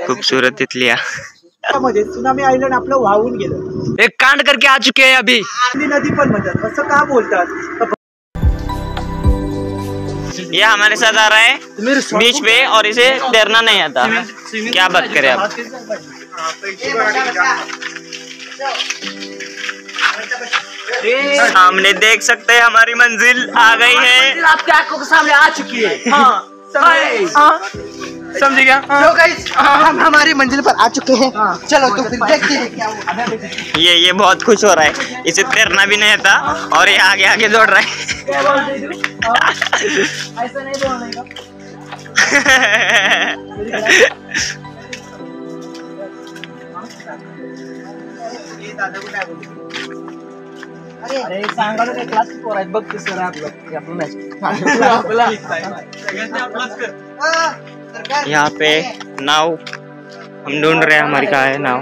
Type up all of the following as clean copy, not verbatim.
खूबसूरत तितलियां। Tsunami island आपलं वाहून गेलं। एक कांड करके आ चुके हैं अभी। नदी पण म्हणतात, असं का बोलतात? ये हमारे साथ आ रहा है बीच पे और इसे तैरना नहीं आता। क्या बात करें आप। सामने देख सकते हैं हमारी मंजिल आ गई है। आपकी आंखों के सामने आ चुकी है। समझ गया। तो गाइस हम हमारी मंजिल पर आ चुके हैं। चलो तो फिर देखते हैं क्या हुआ। ये बहुत खुश हो रहा है, इसे तैरना भी नहीं आता और ये आगे आगे दौड़ रहा है। ऐसा नहीं बोलने का। अरे सांगायला काय क्लास पोर आहेत बघ ते सर आपलं यहाँ पे नाव हम ढूंढ रहे हैं, हमारी कहाँ है नाव।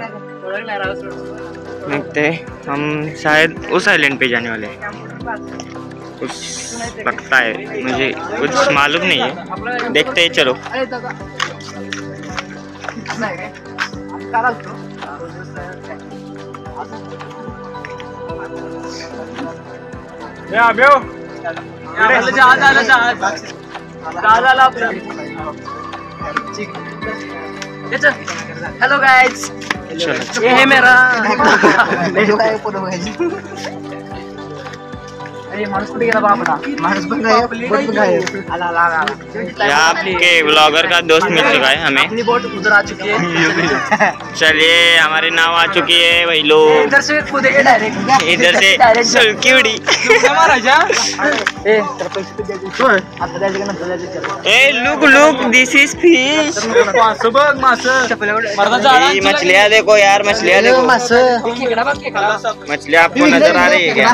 देखते हम शायद उस आइलैंड पे जाने वाले हैं। कुछ लगता है, मुझे कुछ मालूम नहीं है, देखते हैं। चलो हेलो गाइस, ये है मेरा माणूस कुठे गेला बापडा? माणूस पण आपके ब्लॉगर का दोस्त मिल चुका है हमें। अपनी बोट उधर आ चुकी है। चलिए हमारी नाव आ चुकी है भाई लोग। इधर से कूदेंगे डायरेक्ट, इधर से सुल्की उड़ी। Look look this is fish. मछलियाँ देखो यार, मछलियाँ देखो। मछलियाँ आपको नजर आ रही है क्या?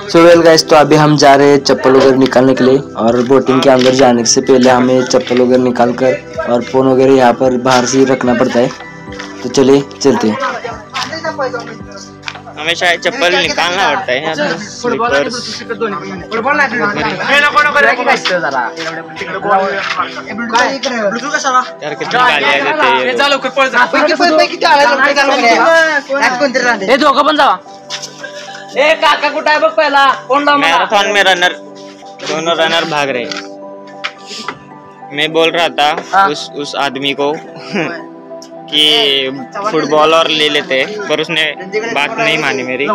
सो वेल गाइस, तो अभी हम जा रहे हैं चप्पल वगैरह निकालने के लिए। और बोटिंग के अंदर जाने से पहले हमें चप्पल वगैरह निकाल कर और फोन वगैरह यहाँ पर बाहर से ही रखना पड़ता है। तो चलिए चलते हैं। हमें शायद चप्पल निकालना पड़ता है। यार कितना गालियाँ देते हैं। दोघं पण जावा। ए काका कुठे आहे बघ पहिला, कोण लावून मैराथन में रनर, दोनों रनर भाग रहे। मैं बोल रहा था उस आदमी को कि फुटबॉल और ले लेते, पर उसने बात नहीं मानी मेरी।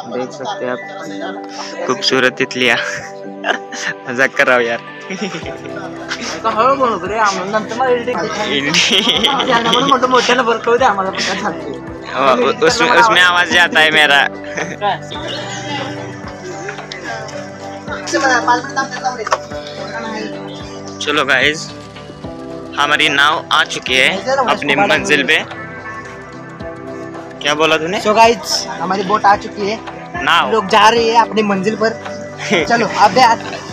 देख सकते हैं आप खूबसूरत तितलियां। मजाक कर रहा हूँ यार। उसमें आवाज जाता है मेरा। चलो गाइस, हमारी नाव आ चुकी है अपनी मंजिल पे। क्या बोला तूने? सो गाइस, हमारी बोट आ चुकी है, नाव लोग जा रहे हैं अपनी मंजिल पर। चलो अब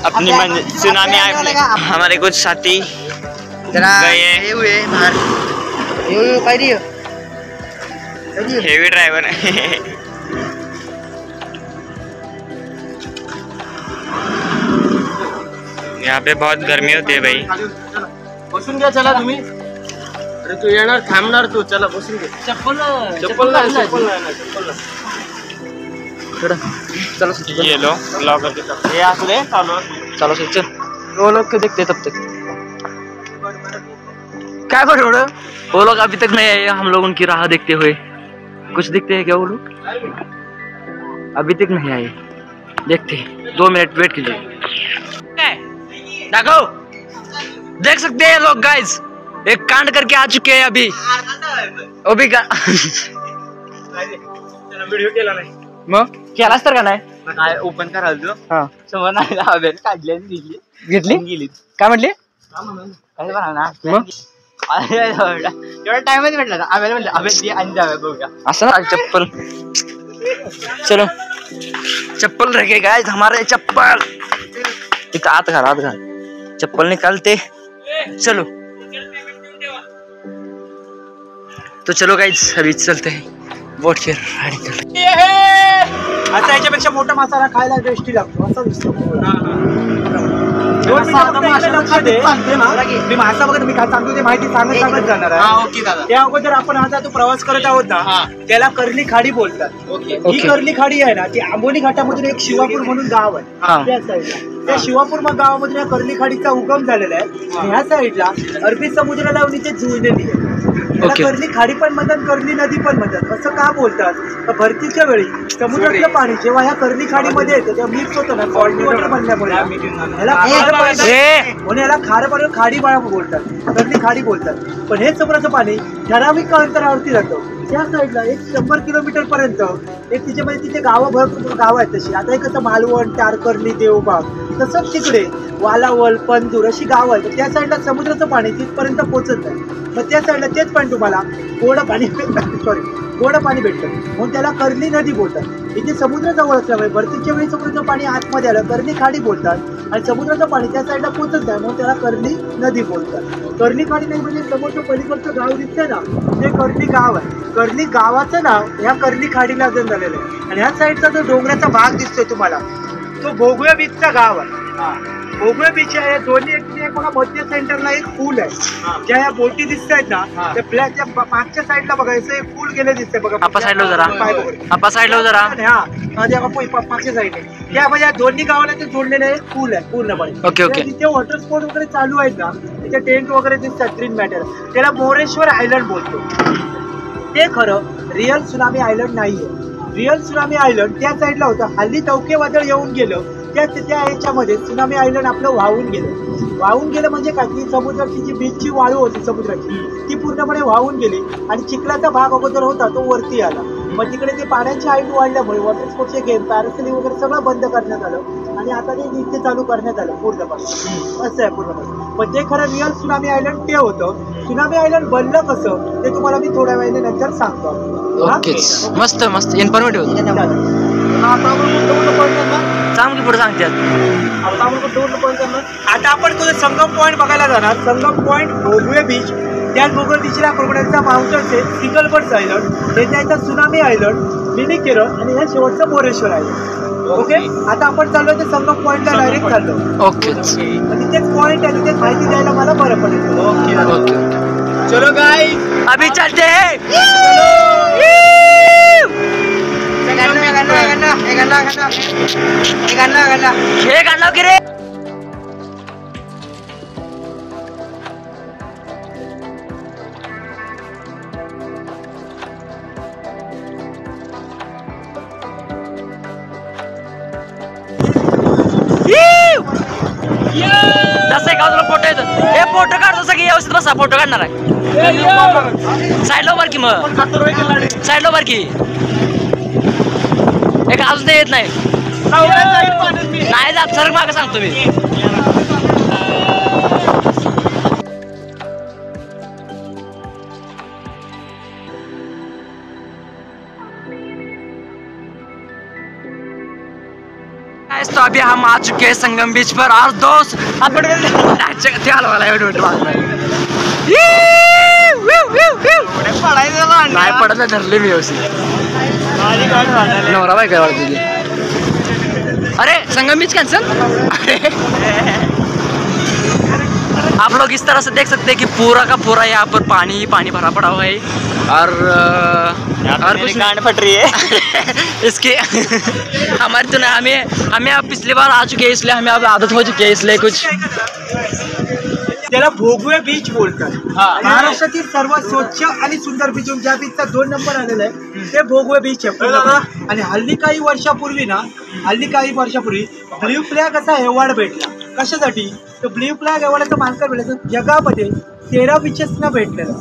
अपनी मंजिल। सुनामी आए, हमारे कुछ साथी गए हुए बाहर। Heavy driver. यहाँ पे बहुत गर्मी होती है भाई। बसून घ्या, चला तुम्ही। अरे तू येणार, थांबणार तू, चला बसून घे। चप्पल चलो ये लो लॉकर के साथ। ये आसले चलो चल, वो लोग के देखते तब तक। क्या कर रहे हो? वो लोग अभी तक नहीं आए, हम लोग उनकी राह देखते हुए। कुछ दिखते हैं क्या वो लोग? अभी तक नहीं आए, देखते 2 मिनट वेट कीजिए। देखो, देख सकते हैं लोग गाइस, एक कांड करके आ चुके हैं अभी। वो भी व्हिडिओ केला नाही मग केलास तर का नाही? ओपन करायला हा समोर नाही लावले, काढली घेतली गेली। काय म्हटली? काय बघा ना मग एवढा टाइम मध्ये म्हटलं आम्हाला म्हटलं अभ्यास आणि जाऊया बघूया असं ना। चप्पल, चलो चप्पल रह गए गाइस, हमारे चप्पल। इतना हाथ घाल, चप्पल निकालते। चलो तो चलो गाइस, अभी चलते हैं बोट पे राइडिंग करने। आता याच्यापेक्षा मोठा मसाला खायला टेस्टी लागतो असं दिसतो. मी मासा बघत मी काय सांगतो ते माहिती सांगत जाणार आहे. त्या अगोदर आपण आता तो प्रवास करत आहोत ना, त्याला कर्ली खाडी बोलतात. ही कर्ली खाडी आहे ना, ती आंबोली घाटामधून एक शिवापूर म्हणून गाव आहे त्या साईडला. त्या शिवापूर गावामधून या कर्ली खाडीचा उगम झालेला आहे. ह्या साईडला अरबी समुद्राला इथे जुळलेली आहे. कर्ली खाडी पण म्हणतात, कर्ली नदी पण म्हणतात. असं का बोलतात? भरतीच्या वेळी समुद्रातलं पाणी जेव्हा ह्या कर्ली खाडीमध्ये येतं तेव्हा मिक्स होतं ना सॉल्ट वॉटर बनल्यामुळे याला खारं पाणी खाडी बाळा बोलतात, कर्ली खाडी बोलतात. पण हे समुद्राचं पाणी ठराविक अंतरावरती जातं. त्या साईडला 100 किलोमीटर पर्यंत एक तिथे गावं भरपूर गावं आहेत तशी. आता एक कसं मालवण, टारकर्ली, देवबाग, तसंच तिकडे वालावल, पंजूर अशी गावं आहेत. त्या साईडला समुद्राचं पाणी तिथपर्यंत पोहोचत नाही. मग त्या साईडला तेच पण तुम्हाला गोड पाणी भेटतं म्हणून त्याला कर्ली नदी बोलतात. इथे समुद्र जवळ असल्यामुळे भरतीच्या वेळी समुद्राचं पाणी आतमध्ये आलं कर्ली खाडी बोलतात, आणि समुद्राचं पाणी त्या साईडला पोहोचत नाही म्हणून त्याला कर्ली नदी बोलतात. कर्ली खाडी नाही म्हणजे समोरचं पलीकडचं गाव दिसतंय ना, ते कर्ली गाव आहे. कर्ली गावाचं नाव ह्या कर्ली खाडीला झालेलं आहे. आणि ह्या साईडचा जो डोंगराचा भाग दिसतोय तुम्हाला, तो भोगव्या बीचचा गाव आहे. भोगव्या बीच आहे. दोन्ही मध्य सेंटरला एक पूल आहे. ज्या ह्या बोटी दिसत आहेत ना, त्या फ्लॅटच्या मागच्या साईडला बघायचं एक पूल गेले दिसतंय बघा. आपा साईडला जरा मागच्या साईडला त्या म्हणजे दोन्ही गावाला ते जोडलेले एक पूल आहे पूर्णपणे. तिथे वॉटर स्पोर्ट वगैरे चालू आहेत ना, तिथे टेंट वगैरे दिसतात ग्रीन मॅटर. त्याला मोरेश्वर आयलंड बोलतो. ते खरं रिअल सुनामी आयलंड नाहीये. रिअल सुनामी आयलंड त्या साईडला होतं. हल्ली टौके वादळ येऊन गेलं त्या ह्याच्यामध्ये सुनामी आयलंड आपलं वाहून गेलं म्हणजे काय, की समुद्राची जी बीचची वाळू होती समुद्राची ती पूर्णपणे वाहून गेली आणि चिखलाचा भाग अगोदर होता तो वरती आला. मग तिकडे ते पाण्याची हाईट वाढल्यामुळे वॉटर स्पोर्ट्सचे गेम, पॅरासेलिंग वगैरे सगळं बंद करण्यात आलं आणि आता ते इथे चालू करण्यात आलं पूर्णपणे. असं आहे पूर्णपणे. पण ते खरं रिअल सुनामी आयलंड ते होतं. सुनामी आयलंड बनलं कसं ते तुम्हाला मी थोड्या वेळाने नंतर सांगतो. मस्त इन्फॉर्मेटिव्ह चांगली पुढे सांगतात. आता आपण तो संगम पॉईंट बघायला जाणार. संगम पॉईंट भोगवे बीच, त्याच भोगवे बीचला कोकणाचा माउंटन्स आहे, सिंगलबर्ड्स आयलंड, त्याचा सुनामी आयलंड, मिनी केरळ आणि ह्या शेवटचं मोरेश्वर आयलंड. ओके, आता आपण चाललोय ते संगम पॉईंटला डायरेक्ट चाललो. ओके, तिथेच पॉईंट आहे, तिथेच माहिती द्यायला मला बरं पडेल. ओके, चलो गाइस, अभी चलते हैं. फोटो येतो. हे फोटो काढतो सगळे व्यवस्थित बसा. फोटो काढणार आहे. साईडला उभार की, मग साईडला उभार की. एक अजून येत नाही जात सर मागं सांगतो मी. तो अभी हम आ चुके हैं संगम बीच पर और दोस्त आपण नाही पडत धरले मी व्यवस्थित. नवरा बाय काय वाटत. अरे संगम बीच कैंसिल. आप लोग इस तरह से देख सकते हैं कि पूरा का पूरा यहाँ पर पानी पानी भरा पड़ा हुआ है और कुछ गांड फट रही है इसके. हमारे तो ना हमें अब पिछली बार आ चुके हैं इसलिए हमें अब आदत हो चुकी है इसलिए कुछ. त्याला भोगवे बीच बोलतात. महाराष्ट्रातील सर्वात स्वच्छ आणि सुंदर बीच, ज्या बीचचा 2 नंबर आलेला आहे ते भोगवे बीच आहे. आणि हल्ली काही वर्षापूर्वी ब्ल्यू फ्लॅग असा अवॉर्ड भेटला. कशासाठी? तर ब्ल्यू फ्लॅग अवॉर्डाचा मानकर भेटला जगामध्ये 13 बीचेसना भेटलेला.